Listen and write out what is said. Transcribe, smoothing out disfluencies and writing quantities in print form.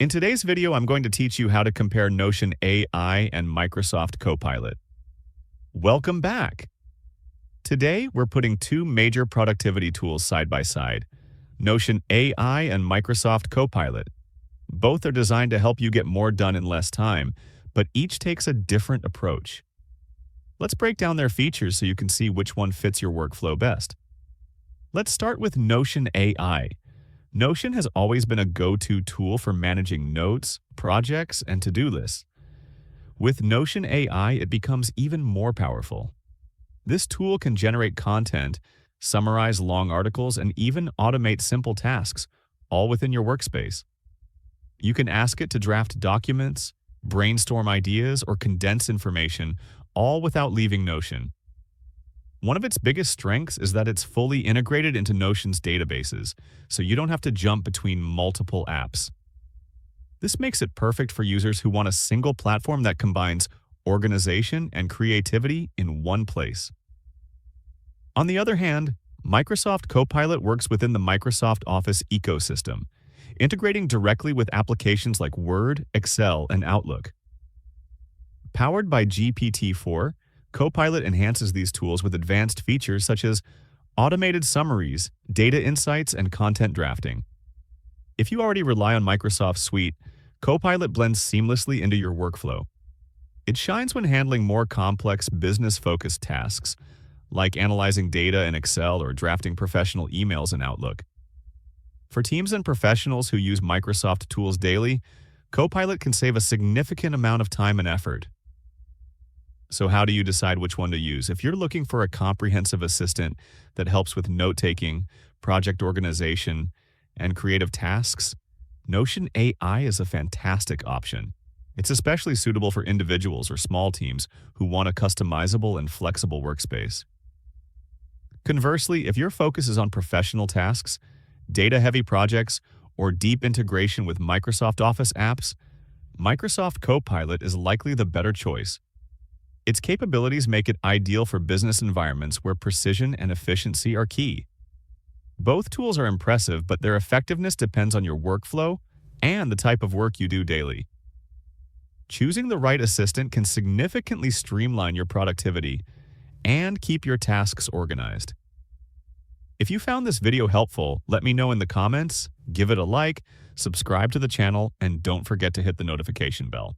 In today's video, I'm going to teach you how to compare Notion AI and Microsoft Copilot. Welcome back. Today, we're putting two major productivity tools side by side, Notion AI and Microsoft Copilot. Both are designed to help you get more done in less time, but each takes a different approach. Let's break down their features so you can see which one fits your workflow best. Let's start with Notion AI. Notion has always been a go-to tool for managing notes, projects, and to-do lists. With Notion AI, it becomes even more powerful. This tool can generate content, summarize long articles, and even automate simple tasks, all within your workspace. You can ask it to draft documents, brainstorm ideas, or condense information, all without leaving Notion. One of its biggest strengths is that it's fully integrated into Notion's databases, so you don't have to jump between multiple apps. This makes it perfect for users who want a single platform that combines organization and creativity in one place. On the other hand, Microsoft Copilot works within the Microsoft Office ecosystem, integrating directly with applications like Word, Excel, and Outlook. Powered by GPT-4, Copilot enhances these tools with advanced features such as automated summaries, data insights, and content drafting. If you already rely on Microsoft Suite, Copilot blends seamlessly into your workflow. It shines when handling more complex business-focused tasks, like analyzing data in Excel or drafting professional emails in Outlook. For teams and professionals who use Microsoft tools daily, Copilot can save a significant amount of time and effort. So how do you decide which one to use? If you're looking for a comprehensive assistant that helps with note-taking, project organization, and creative tasks, Notion AI is a fantastic option. It's especially suitable for individuals or small teams who want a customizable and flexible workspace. Conversely, if your focus is on professional tasks, data-heavy projects, or deep integration with Microsoft Office apps, Microsoft Copilot is likely the better choice. Its capabilities make it ideal for business environments where precision and efficiency are key. Both tools are impressive, but their effectiveness depends on your workflow and the type of work you do daily. Choosing the right assistant can significantly streamline your productivity and keep your tasks organized. If you found this video helpful, let me know in the comments, give it a like, subscribe to the channel, and don't forget to hit the notification bell.